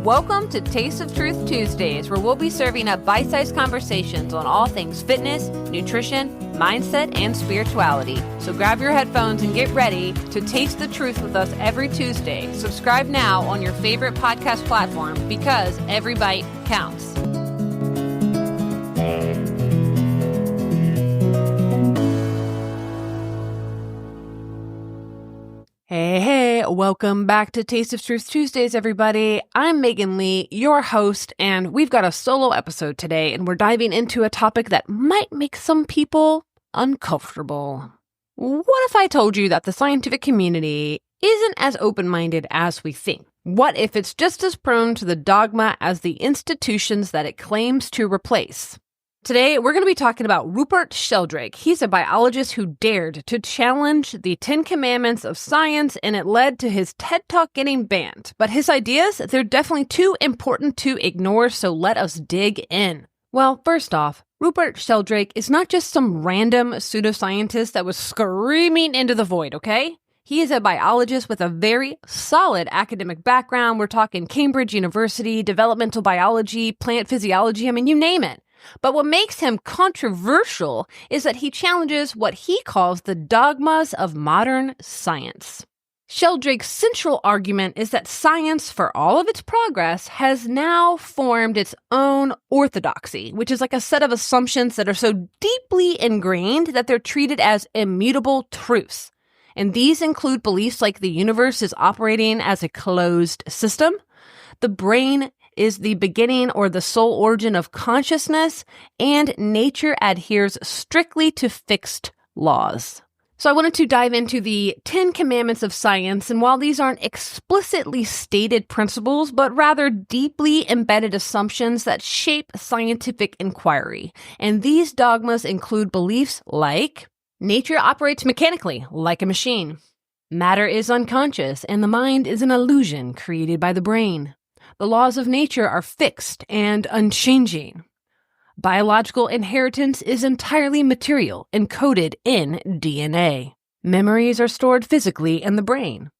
Welcome to Taste of Truth Tuesdays, where we'll be serving up bite-sized conversations on all things fitness, nutrition, mindset, and spirituality. So grab your headphones and get ready to taste the truth with us every Tuesday. Subscribe now on your favorite podcast platform because every bite counts. Hey, welcome back to Taste of Truth Tuesdays, everybody. I'm Megan Lee, your host, and we've got a solo episode today, and we're diving into a topic that might make some people uncomfortable. What if I told you that the scientific community isn't as open-minded as we think? What if it's just as prone to the dogma as the institutions that it claims to replace? Today, we're going to be talking about Rupert Sheldrake. He's a biologist who dared to challenge the 10 Commandments of science, and it led to his TED Talk getting banned. But his ideas, they're definitely too important to ignore, so let us dig in. Well, first off, Rupert Sheldrake is not just some random pseudoscientist that was screaming into the void, okay? He is a biologist with a very solid academic background. We're talking Cambridge University, developmental biology, plant physiology, you name it. But what makes him controversial is that he challenges what he calls the dogmas of modern science. Sheldrake's central argument is that science, for all of its progress, has now formed its own orthodoxy, which is like a set of assumptions that are so deeply ingrained that they're treated as immutable truths. And these include beliefs like the universe is operating as a closed system, the brain is the beginning or the sole origin of consciousness, and nature adheres strictly to fixed laws. So I wanted to dive into the 10 Commandments of science, and while these aren't explicitly stated principles, but rather deeply embedded assumptions that shape scientific inquiry. And these dogmas include beliefs like nature operates mechanically, like a machine. Matter is unconscious, and the mind is an illusion created by the brain. The laws of nature are fixed and unchanging. Biological inheritance is entirely material, encoded in DNA. Memories are stored physically in the brain.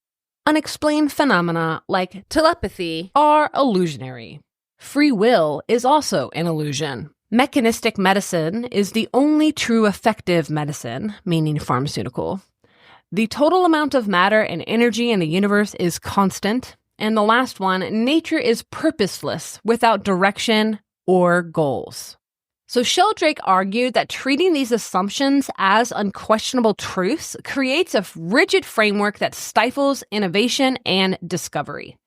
Unexplained phenomena like telepathy are illusionary. Free will is also an illusion. Mechanistic medicine is the only true effective medicine, meaning pharmaceutical. The total amount of matter and energy in the universe is constant. And the last one, nature is purposeless, without direction or goals. So Sheldrake argued that treating these assumptions as unquestionable truths creates a rigid framework that stifles innovation and discovery.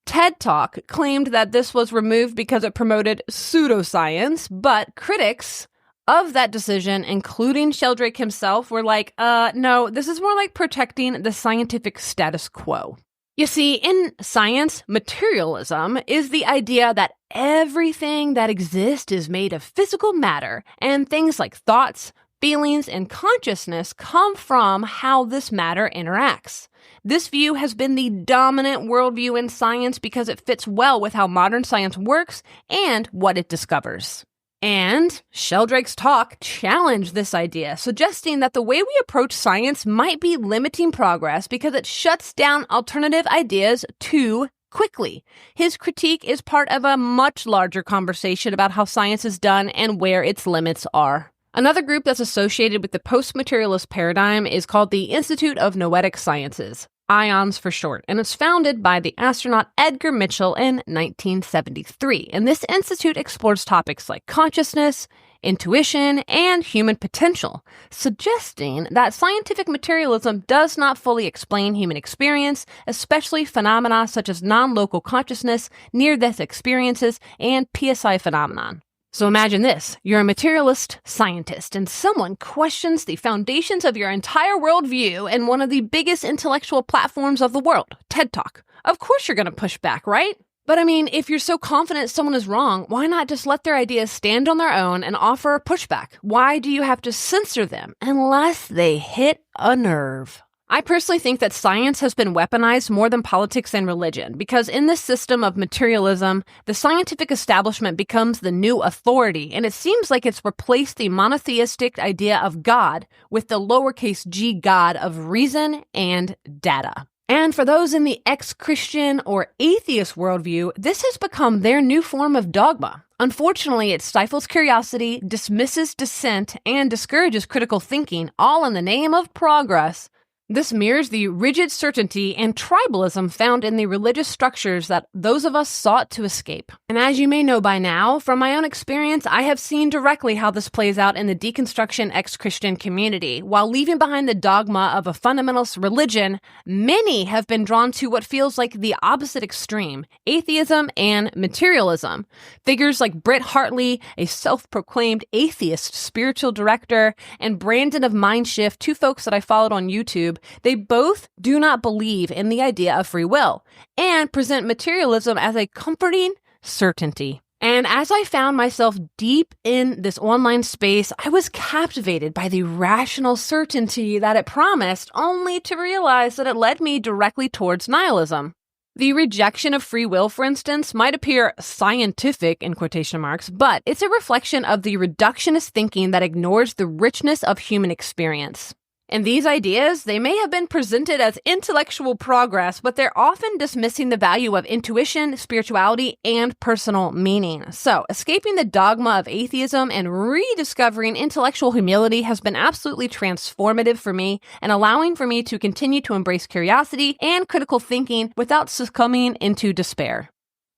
TED Talk claimed that this was removed because it promoted pseudoscience, but critics of that decision, including Sheldrake himself, were like, no, this is more like protecting the scientific status quo. You see, in science, materialism is the idea that everything that exists is made of physical matter, and things like thoughts, feelings, and consciousness come from how this matter interacts. This view has been the dominant worldview in science because it fits well with how modern science works and what it discovers. And Sheldrake's talk challenged this idea, suggesting that the way we approach science might be limiting progress because it shuts down alternative ideas too quickly. His critique is part of a much larger conversation about how science is done and where its limits are. Another group that's associated with the post-materialist paradigm is called the Institute of Noetic Sciences, IONS for short, and it's founded by the astronaut Edgar Mitchell in 1973. And this institute explores topics like consciousness, intuition, and human potential, suggesting that scientific materialism does not fully explain human experience, especially phenomena such as non-local consciousness, near-death experiences, and PSI phenomenon. So imagine this, you're a materialist scientist and someone questions the foundations of your entire worldview in one of the biggest intellectual platforms of the world, TED Talk. Of course you're going to push back, right? But if you're so confident someone is wrong, why not just let their ideas stand on their own and offer pushback? Why do you have to censor them unless they hit a nerve? I personally think that science has been weaponized more than politics and religion, because in this system of materialism, the scientific establishment becomes the new authority, and it seems like it's replaced the monotheistic idea of God with the lowercase g God of reason and data. And for those in the ex-Christian or atheist worldview, this has become their new form of dogma. Unfortunately, it stifles curiosity, dismisses dissent, and discourages critical thinking, all in the name of progress. This mirrors the rigid certainty and tribalism found in the religious structures that those of us sought to escape. And as you may know by now, from my own experience, I have seen directly how this plays out in the deconstruction ex-Christian community. While leaving behind the dogma of a fundamentalist religion, many have been drawn to what feels like the opposite extreme, atheism and materialism. Figures like Britt Hartley, a self-proclaimed atheist spiritual director, and Brandon of Mindshift, two folks that I followed on YouTube, they both do not believe in the idea of free will and present materialism as a comforting certainty. And as I found myself deep in this online space, I was captivated by the rational certainty that it promised, only to realize that it led me directly towards nihilism. The rejection of free will, for instance, might appear scientific in quotation marks, but it's a reflection of the reductionist thinking that ignores the richness of human experience. And these ideas, they may have been presented as intellectual progress, but they're often dismissing the value of intuition, spirituality, and personal meaning. So, escaping the dogma of atheism and rediscovering intellectual humility has been absolutely transformative for me and allowing for me to continue to embrace curiosity and critical thinking without succumbing into despair.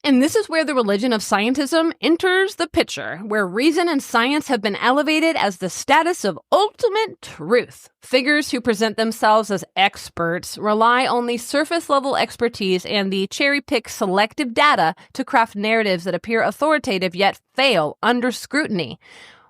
And this is where the religion of scientism enters the picture, where reason and science have been elevated as the status of ultimate truth. Figures who present themselves as experts rely on the surface-level expertise and the cherry-pick selective data to craft narratives that appear authoritative yet fail under scrutiny.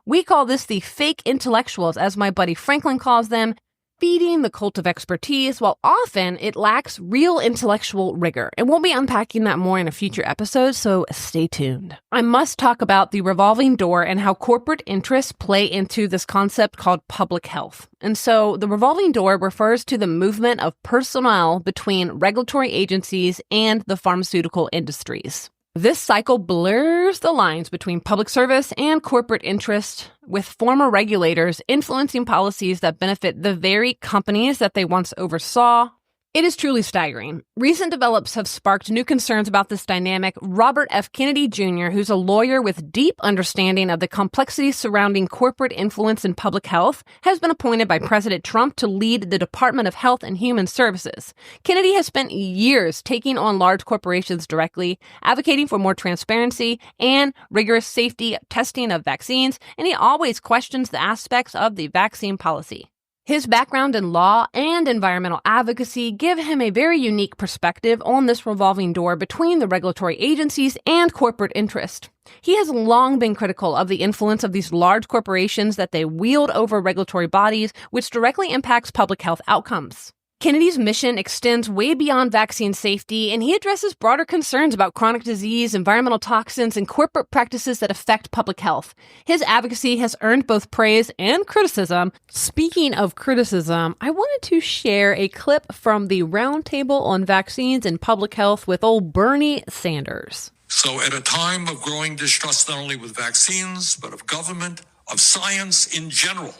We call this the fake intellectuals, as my buddy Franklin calls them, feeding the cult of expertise, while often it lacks real intellectual rigor. And we'll be unpacking that more in a future episode, so stay tuned. I must talk about the revolving door and how corporate interests play into this concept called public health. And so the revolving door refers to the movement of personnel between regulatory agencies and the pharmaceutical industries. This cycle blurs the lines between public service and corporate interest, with former regulators influencing policies that benefit the very companies that they once oversaw. It is truly staggering. Recent developments have sparked new concerns about this dynamic. Robert F. Kennedy Jr., who's a lawyer with deep understanding of the complexities surrounding corporate influence in public health, has been appointed by President Trump to lead the Department of Health and Human Services. Kennedy has spent years taking on large corporations directly, advocating for more transparency and rigorous safety testing of vaccines, and he always questions the aspects of the vaccine policy. His background in law and environmental advocacy give him a very unique perspective on this revolving door between the regulatory agencies and corporate interest. He has long been critical of the influence of these large corporations that they wield over regulatory bodies, which directly impacts public health outcomes. Kennedy's mission extends way beyond vaccine safety, and he addresses broader concerns about chronic disease, environmental toxins, and corporate practices that affect public health. His advocacy has earned both praise and criticism. Speaking of criticism, I wanted to share a clip from the Roundtable on Vaccines and Public Health with old Bernie Sanders. So at a time of growing distrust not only with vaccines, but of government, of science in general,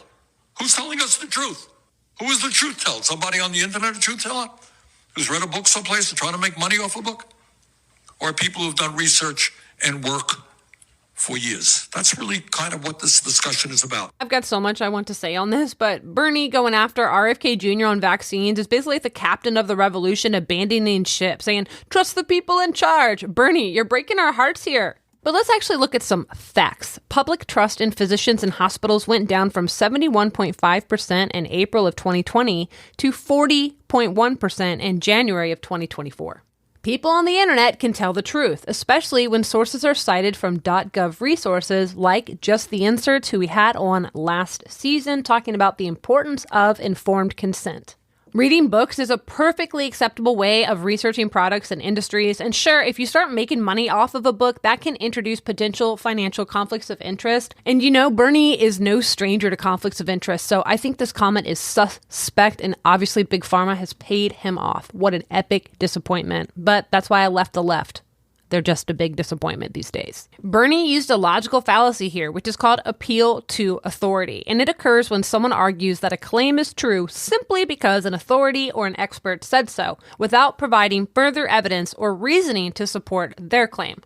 who's telling us the truth? Who is the truth teller? Somebody on the internet, a truth teller? Who's read a book someplace and trying to make money off a book? Or people who've done research and work for years? That's really kind of what this discussion is about. I've got so much I want to say on this, but Bernie going after RFK Jr. on vaccines is basically like the captain of the revolution abandoning ship, saying, trust the people in charge. Bernie, you're breaking our hearts here. But let's actually look at some facts. Public trust in physicians and hospitals went down from 71.5% in April of 2020 to 40.1% in January of 2024. People on the internet can tell the truth, especially when sources are cited from .gov resources like Just the Inserts, who we had on last season, talking about the importance of informed consent. Reading books is a perfectly acceptable way of researching products and industries. And sure, if you start making money off of a book, that can introduce potential financial conflicts of interest. And you know, Bernie is no stranger to conflicts of interest. So I think this comment is suspect, and obviously Big Pharma has paid him off. What an epic disappointment. But that's why I left the left. They're just a big disappointment these days. Bernie used a logical fallacy here, which is called appeal to authority. And it occurs when someone argues that a claim is true simply because an authority or an expert said so, without providing further evidence or reasoning to support their claim.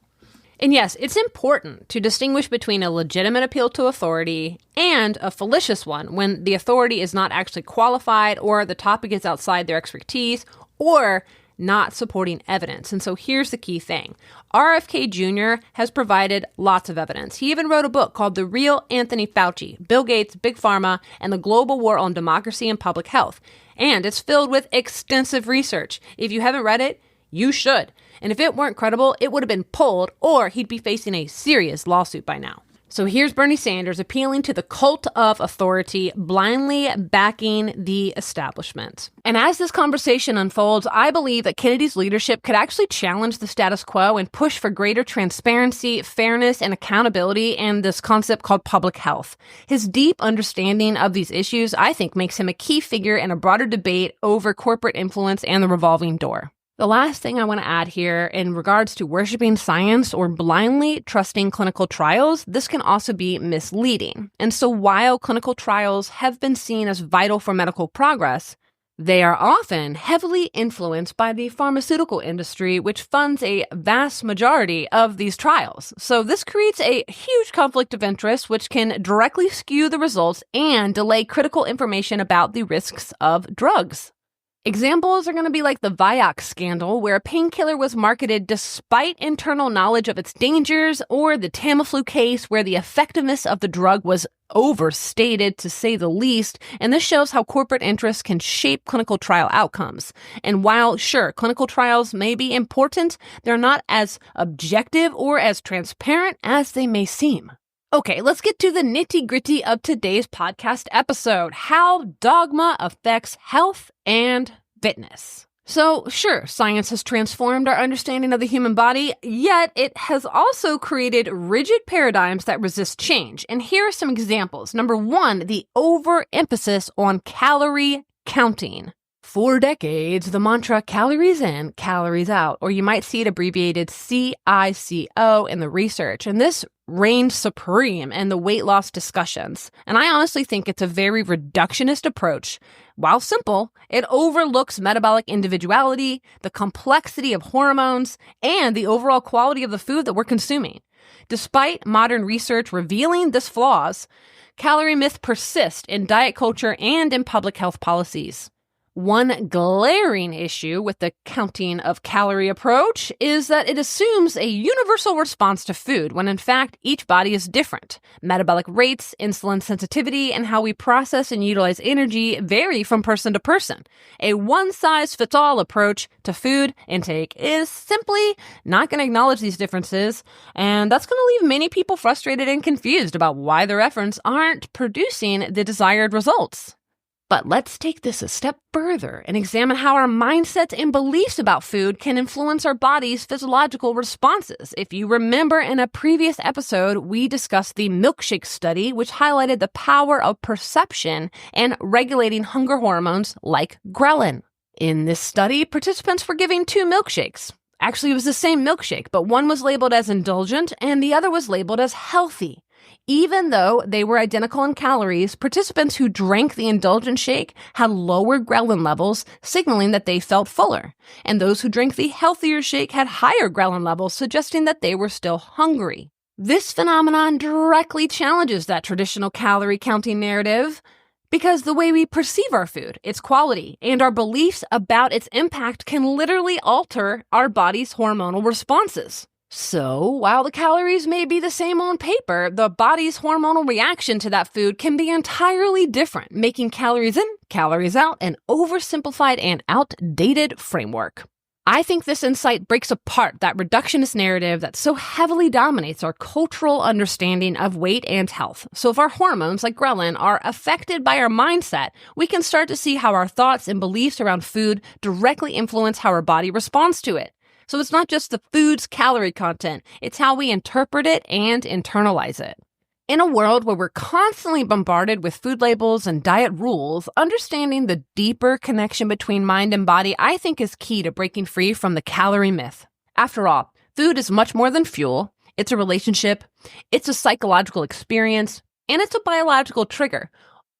And yes, it's important to distinguish between a legitimate appeal to authority and a fallacious one when the authority is not actually qualified or the topic is outside their expertise or not supporting evidence. And so here's the key thing. RFK Jr. has provided lots of evidence. He even wrote a book called The Real Anthony Fauci, Bill Gates, Big Pharma, and the Global War on Democracy and Public Health. And it's filled with extensive research. If you haven't read it, you should. And if it weren't credible, it would have been pulled or he'd be facing a serious lawsuit by now. So here's Bernie Sanders appealing to the cult of authority, blindly backing the establishment. And as this conversation unfolds, I believe that Kennedy's leadership could actually challenge the status quo and push for greater transparency, fairness, and accountability in this concept called public health. His deep understanding of these issues, I think, makes him a key figure in a broader debate over corporate influence and the revolving door. The last thing I want to add here in regards to worshiping science or blindly trusting clinical trials, this can also be misleading. And so while clinical trials have been seen as vital for medical progress, they are often heavily influenced by the pharmaceutical industry, which funds a vast majority of these trials. So this creates a huge conflict of interest, which can directly skew the results and delay critical information about the risks of drugs. Examples are going to be like the Vioxx scandal, where a painkiller was marketed despite internal knowledge of its dangers, or the Tamiflu case, where the effectiveness of the drug was overstated, to say the least, and this shows how corporate interests can shape clinical trial outcomes. And while, sure, clinical trials may be important, they're not as objective or as transparent as they may seem. Okay, let's get to the nitty-gritty of today's podcast episode, how dogma affects health and fitness. So, sure, science has transformed our understanding of the human body, yet it has also created rigid paradigms that resist change. And here are some examples. Number one, the overemphasis on calorie counting. For decades, the mantra calories in, calories out, or you might see it abbreviated CICO in the research. And this reigned supreme in the weight loss discussions. And I honestly think it's a very reductionist approach. While simple, it overlooks metabolic individuality, the complexity of hormones, and the overall quality of the food that we're consuming. Despite modern research revealing this flaws, calorie myth persists in diet culture and in public health policies. One glaring issue with the counting of calorie approach is that it assumes a universal response to food, when in fact each body is different. Metabolic rates, insulin sensitivity, and how we process and utilize energy vary from person to person. A one-size-fits-all approach to food intake is simply not going to acknowledge these differences, and that's going to leave many people frustrated and confused about why their efforts aren't producing the desired results. But let's take this a step further and examine how our mindsets and beliefs about food can influence our body's physiological responses. If you remember, in a previous episode, we discussed the milkshake study, which highlighted the power of perception and regulating hunger hormones like ghrelin. In this study, participants were given 2 milkshakes. Actually, it was the same milkshake, but one was labeled as indulgent and the other was labeled as healthy. Even though they were identical in calories, participants who drank the indulgent shake had lower ghrelin levels, signaling that they felt fuller. And those who drank the healthier shake had higher ghrelin levels, suggesting that they were still hungry. This phenomenon directly challenges that traditional calorie counting narrative, because the way we perceive our food, its quality, and our beliefs about its impact can literally alter our body's hormonal responses. So, while the calories may be the same on paper, the body's hormonal reaction to that food can be entirely different, making calories in, calories out an oversimplified and outdated framework. I think this insight breaks apart that reductionist narrative that so heavily dominates our cultural understanding of weight and health. So if our hormones, like ghrelin, are affected by our mindset, we can start to see how our thoughts and beliefs around food directly influence how our body responds to it. So it's not just the food's calorie content, it's how we interpret it and internalize it. In a world where we're constantly bombarded with food labels and diet rules, understanding the deeper connection between mind and body, I think, is key to breaking free from the calorie myth. After all, Food is much more than fuel. It's a relationship, it's a psychological experience, and it's a biological trigger,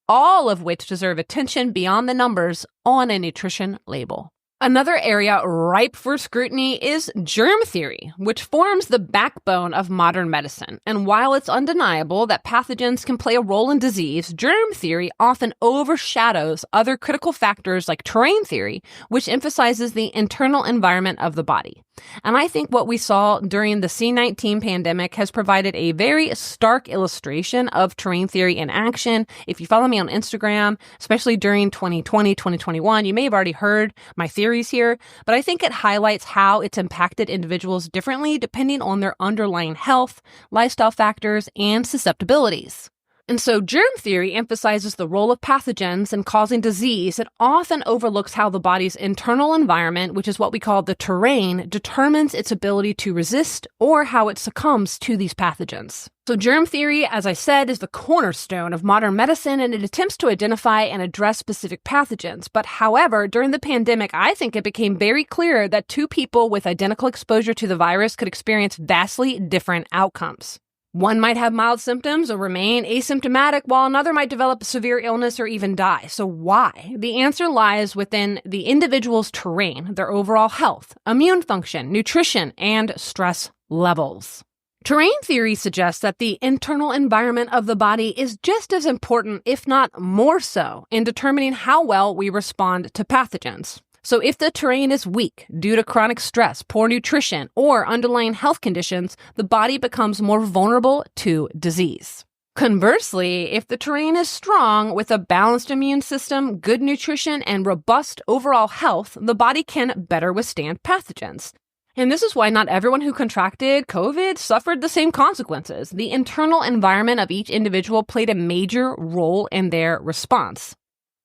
all of which deserve attention beyond the numbers on a nutrition label. Another area ripe for scrutiny is germ theory, which forms the backbone of modern medicine. And while it's undeniable that pathogens can play a role in disease, germ theory often overshadows other critical factors like terrain theory, which emphasizes the internal environment of the body. And I think what we saw during the C-19 pandemic has provided a very stark illustration of terrain theory in action. If you follow me on Instagram, especially during 2020, 2021, you may have already heard my theories here, but I think it highlights how it's impacted individuals differently depending on their underlying health, lifestyle factors, and susceptibilities. And so germ theory emphasizes the role of pathogens in causing disease. It often overlooks how the body's internal environment, which is what we call the terrain, determines its ability to resist or how it succumbs to these pathogens. So germ theory, as I said, is the cornerstone of modern medicine, and it attempts to identify and address specific pathogens. But however, during the pandemic, I think it became very clear that two people with identical exposure to the virus could experience vastly different outcomes. One might have mild symptoms or remain asymptomatic, while another might develop severe illness or even die. So why? The answer lies within the individual's terrain, their overall health, immune function, nutrition, and stress levels. Terrain theory suggests that the internal environment of the body is just as important, if not more so, in determining how well we respond to pathogens. So if the terrain is weak due to chronic stress, poor nutrition, or underlying health conditions, the body becomes more vulnerable to disease. Conversely, if the terrain is strong with a balanced immune system, good nutrition, and robust overall health, the body can better withstand pathogens. And this is why not everyone who contracted COVID suffered the same consequences. The internal environment of each individual played a major role in their response.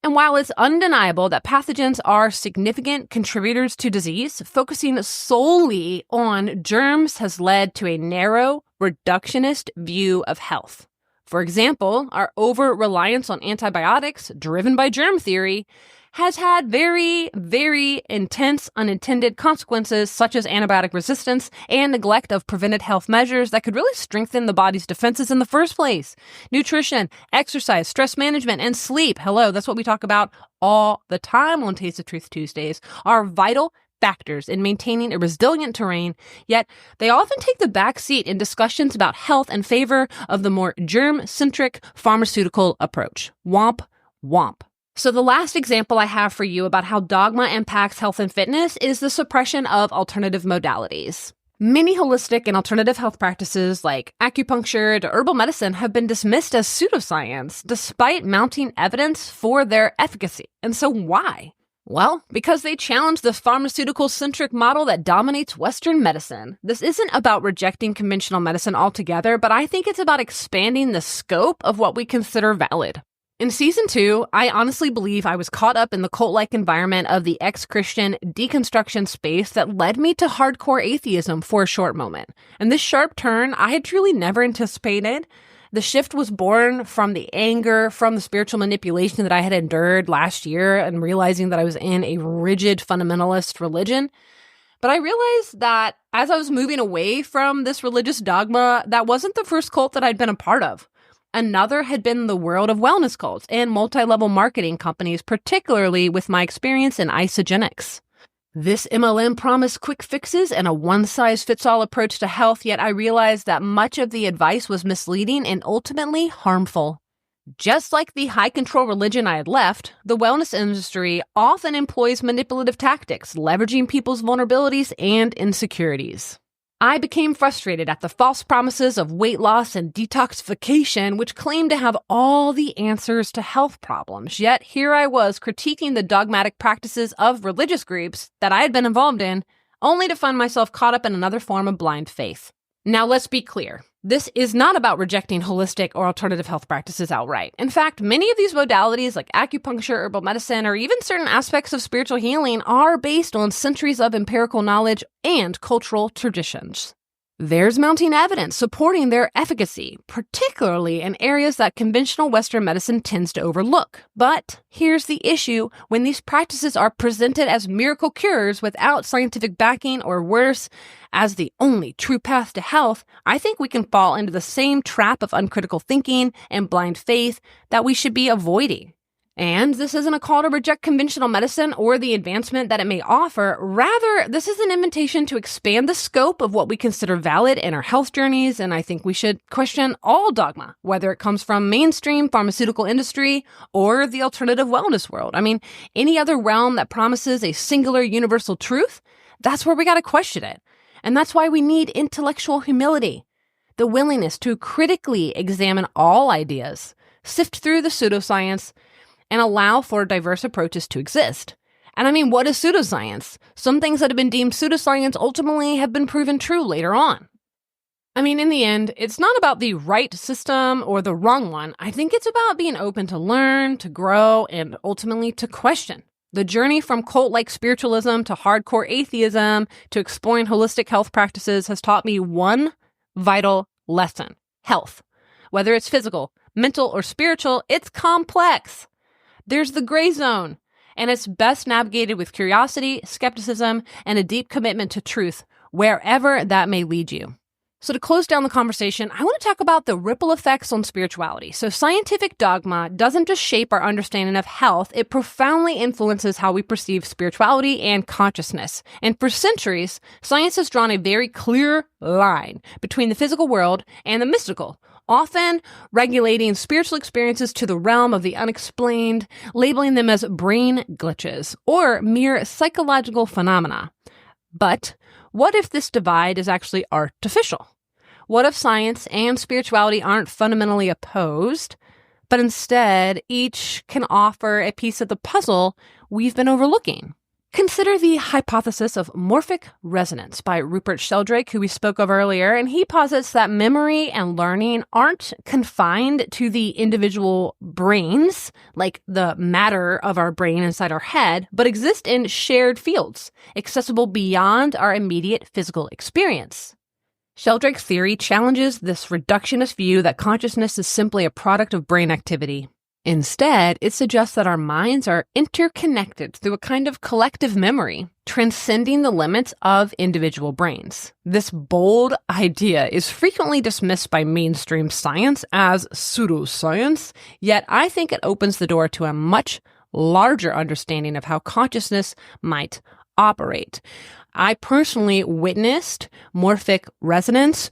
And while it's undeniable that pathogens are significant contributors to disease, focusing solely on germs has led to a narrow, reductionist view of health. For example, our over-reliance on antibiotics, driven by germ theory, has had very, very intense unintended consequences such as antibiotic resistance and neglect of preventive health measures that could really strengthen the body's defenses in the first place. Nutrition, exercise, stress management, and sleep, hello, that's what we talk about all the time on Taste of Truth Tuesdays, are vital factors in maintaining a resilient terrain, yet they often take the back seat in discussions about health in favor of the more germ-centric pharmaceutical approach. Womp, womp. So the last example I have for you about how dogma impacts health and fitness is the suppression of alternative modalities. Many holistic and alternative health practices like acupuncture to herbal medicine have been dismissed as pseudoscience despite mounting evidence for their efficacy. And so why? Well, because they challenge the pharmaceutical-centric model that dominates Western medicine. This isn't about rejecting conventional medicine altogether, but I think it's about expanding the scope of what we consider valid. In season 2, I honestly believe I was caught up in the cult-like environment of the ex-Christian deconstruction space that led me to hardcore atheism for a short moment. And this sharp turn I had truly never anticipated. The shift was born from the anger, from the spiritual manipulation that I had endured last year and realizing that I was in a rigid fundamentalist religion. But I realized that as I was moving away from this religious dogma, that wasn't the first cult that I'd been a part of. Another had been the world of wellness cults and multi-level marketing companies, particularly with my experience in isogenics. This MLM promised quick fixes and a one-size-fits-all approach to health, yet I realized that much of the advice was misleading and ultimately harmful. Just like the high-control religion I had left, the wellness industry often employs manipulative tactics, leveraging people's vulnerabilities and insecurities. I became frustrated at the false promises of weight loss and detoxification, which claimed to have all the answers to health problems. Yet here I was critiquing the dogmatic practices of religious groups that I had been involved in, only to find myself caught up in another form of blind faith. Now, let's be clear. This is not about rejecting holistic or alternative health practices outright. In fact, many of these modalities like acupuncture, herbal medicine, or even certain aspects of spiritual healing are based on centuries of empirical knowledge and cultural traditions. There's mounting evidence supporting their efficacy, particularly in areas that conventional Western medicine tends to overlook. But here's the issue: when these practices are presented as miracle cures without scientific backing, or worse, as the only true path to health, I think we can fall into the same trap of uncritical thinking and blind faith that we should be avoiding. And this isn't a call to reject conventional medicine or the advancement that it may offer. Rather, this is an invitation to expand the scope of what we consider valid in our health journeys, and I think we should question all dogma, whether it comes from mainstream pharmaceutical industry or the alternative wellness world. I mean, any other realm that promises a singular universal truth, that's where we got to question it. And that's why we need intellectual humility, the willingness to critically examine all ideas, sift through the pseudoscience, and allow for diverse approaches to exist. And I mean, what is pseudoscience? Some things that have been deemed pseudoscience ultimately have been proven true later on. I mean, in the end, it's not about the right system or the wrong one. I think it's about being open to learn, to grow, and ultimately to question. The journey from cult-like spiritualism to hardcore atheism to exploring holistic health practices has taught me one vital lesson: health. Whether it's physical, mental, or spiritual, it's complex. There's the gray zone, and it's best navigated with curiosity, skepticism, and a deep commitment to truth, wherever that may lead you. So to close down the conversation, I want to talk about the ripple effects on spirituality. So scientific dogma doesn't just shape our understanding of health, it profoundly influences how we perceive spirituality and consciousness. And for centuries, science has drawn a very clear line between the physical world and the mystical, often regulating spiritual experiences to the realm of the unexplained, labeling them as brain glitches or mere psychological phenomena. But what if this divide is actually artificial? What if science and spirituality aren't fundamentally opposed, but instead each can offer a piece of the puzzle we've been overlooking? Consider the hypothesis of morphic resonance by Rupert Sheldrake, who we spoke of earlier, and he posits that memory and learning aren't confined to the individual brains, like the matter of our brain inside our head, but exist in shared fields, accessible beyond our immediate physical experience. Sheldrake's theory challenges this reductionist view that consciousness is simply a product of brain activity. Instead, it suggests that our minds are interconnected through a kind of collective memory, transcending the limits of individual brains. This bold idea is frequently dismissed by mainstream science as pseudoscience, yet I think it opens the door to a much larger understanding of how consciousness might operate. I personally witnessed morphic resonance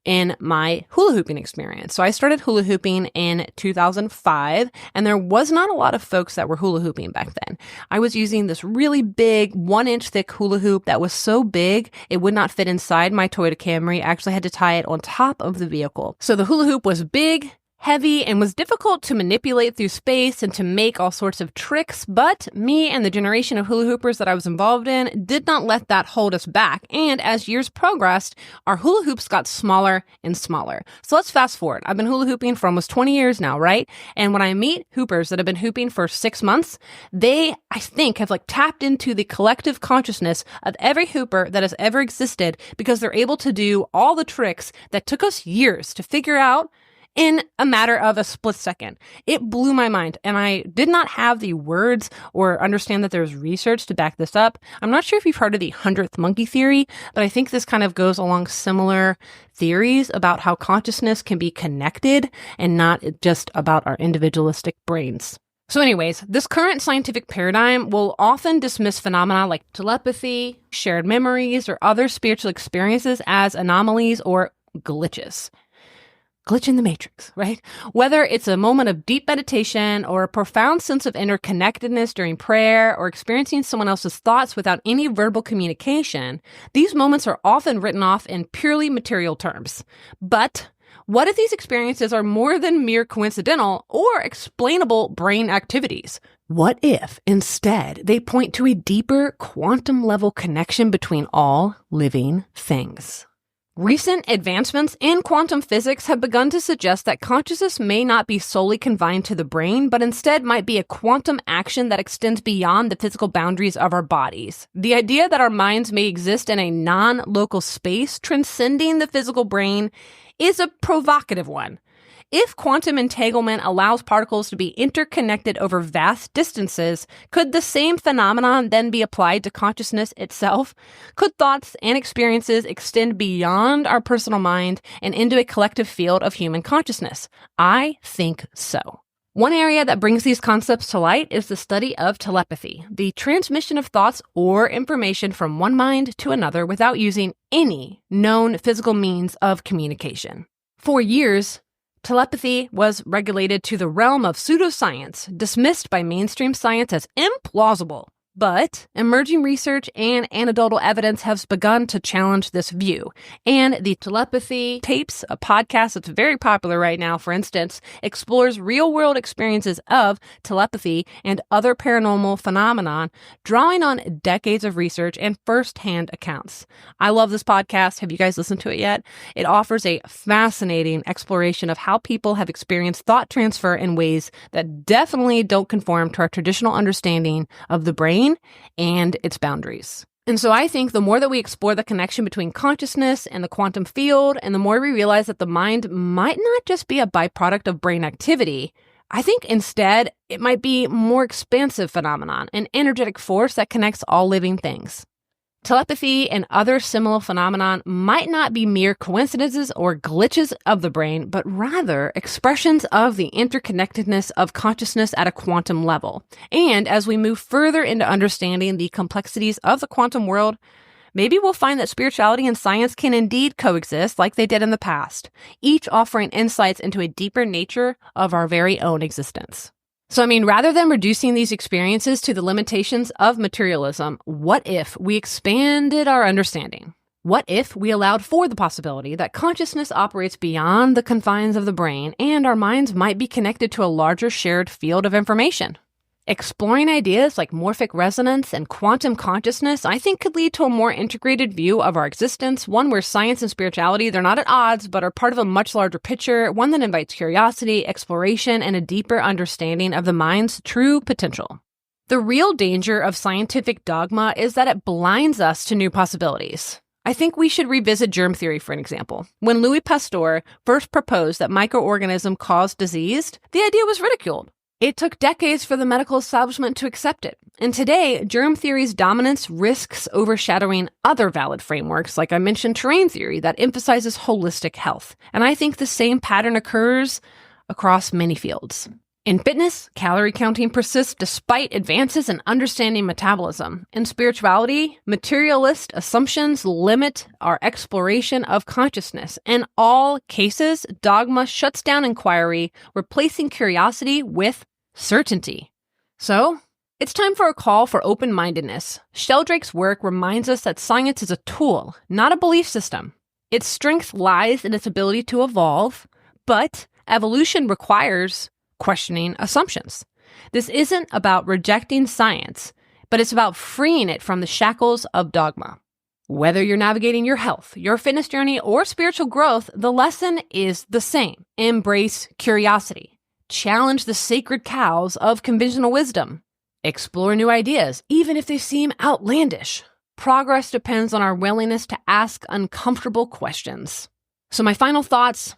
in my hula hooping experience. So I started hula hooping in 2005, and there was not a lot of folks that were hula hooping back then. I was using this really big 1-inch thick hula hoop that was so big it would not fit inside my Toyota Camry. I actually had to tie it on top of the vehicle. So the hula hoop was big, heavy, and was difficult to manipulate through space and to make all sorts of tricks, but me and the generation of hula hoopers that I was involved in did not let that hold us back. And as years progressed, our hula hoops got smaller and smaller. So let's fast forward. I've been hula hooping for almost 20 years now, right? And when I meet hoopers that have been hooping for 6 months, they, I think, have tapped into the collective consciousness of every hooper that has ever existed, because they're able to do all the tricks that took us years to figure out in a matter of a split second. It blew my mind, and I did not have the words or understand that there's research to back this up. I'm not sure if you've heard of the 100th monkey theory, but I think this kind of goes along similar theories about how consciousness can be connected and not just about our individualistic brains. So anyways, this current scientific paradigm will often dismiss phenomena like telepathy, shared memories, or other spiritual experiences as anomalies or glitches. Glitch in the matrix, right? Whether it's a moment of deep meditation or a profound sense of interconnectedness during prayer or experiencing someone else's thoughts without any verbal communication, these moments are often written off in purely material terms. But what if these experiences are more than mere coincidental or explainable brain activities? What if, instead, they point to a deeper quantum-level connection between all living things? Recent advancements in quantum physics have begun to suggest that consciousness may not be solely confined to the brain, but instead might be a quantum action that extends beyond the physical boundaries of our bodies. The idea that our minds may exist in a non-local space transcending the physical brain is a provocative one. If quantum entanglement allows particles to be interconnected over vast distances, could the same phenomenon then be applied to consciousness itself? Could thoughts and experiences extend beyond our personal mind and into a collective field of human consciousness? I think so. One area that brings these concepts to light is the study of telepathy, the transmission of thoughts or information from one mind to another without using any known physical means of communication. For years, telepathy was relegated to the realm of pseudoscience, dismissed by mainstream science as implausible. But emerging research and anecdotal evidence has begun to challenge this view. And the Telepathy Tapes, a podcast that's very popular right now, for instance, explores real-world experiences of telepathy and other paranormal phenomenon, drawing on decades of research and first-hand accounts. I love this podcast. Have you guys listened to it yet? It offers a fascinating exploration of how people have experienced thought transfer in ways that definitely don't conform to our traditional understanding of the brain and its boundaries. And so I think the more that we explore the connection between consciousness and the quantum field, and the more we realize that the mind might not just be a byproduct of brain activity, I think instead it might be a more expansive phenomenon, an energetic force that connects all living things. Telepathy and other similar phenomenon might not be mere coincidences or glitches of the brain, but rather expressions of the interconnectedness of consciousness at a quantum level. And as we move further into understanding the complexities of the quantum world, maybe we'll find that spirituality and science can indeed coexist like they did in the past, each offering insights into a deeper nature of our very own existence. So, rather than reducing these experiences to the limitations of materialism, what if we expanded our understanding? What if we allowed for the possibility that consciousness operates beyond the confines of the brain and our minds might be connected to a larger shared field of information? Exploring ideas like morphic resonance and quantum consciousness, I think, could lead to a more integrated view of our existence, one where science and spirituality, they're not at odds, but are part of a much larger picture, one that invites curiosity, exploration, and a deeper understanding of the mind's true potential. The real danger of scientific dogma is that it blinds us to new possibilities. I think we should revisit germ theory for an example. When Louis Pasteur first proposed that microorganisms cause disease, the idea was ridiculed. It took decades for the medical establishment to accept it. And today, germ theory's dominance risks overshadowing other valid frameworks, like I mentioned terrain theory, that emphasizes holistic health. And I think the same pattern occurs across many fields. In fitness, calorie counting persists despite advances in understanding metabolism. In spirituality, materialist assumptions limit our exploration of consciousness. In all cases, dogma shuts down inquiry, replacing curiosity with certainty. So, it's time for a call for open-mindedness. Sheldrake's work reminds us that science is a tool, not a belief system. Its strength lies in its ability to evolve, but evolution requires questioning assumptions. This isn't about rejecting science, but it's about freeing it from the shackles of dogma. Whether you're navigating your health, your fitness journey, or spiritual growth, the lesson is the same. Embrace curiosity. Challenge the sacred cows of conventional wisdom. Explore new ideas, even if they seem outlandish. Progress depends on our willingness to ask uncomfortable questions. So my final thoughts: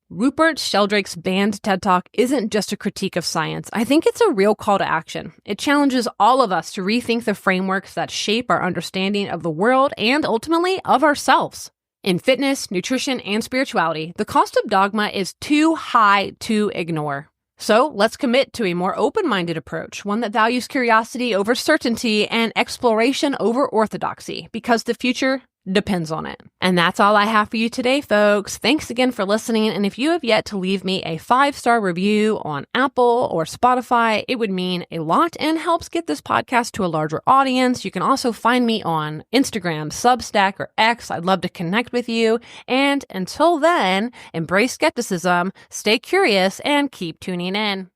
Rupert Sheldrake's banned TED Talk isn't just a critique of science. I think it's a real call to action. It challenges all of us to rethink the frameworks that shape our understanding of the world and ultimately of ourselves. In fitness, nutrition, and spirituality, the cost of dogma is too high to ignore. So let's commit to a more open-minded approach, one that values curiosity over certainty and exploration over orthodoxy, because the future depends on it. And that's all I have for you today, folks. Thanks again for listening. And if you have yet to leave me a 5-star review on Apple or Spotify, it would mean a lot and helps get this podcast to a larger audience. You can also find me on Instagram, Substack, or X. I'd love to connect with you. And until then, embrace skepticism, stay curious, and keep tuning in.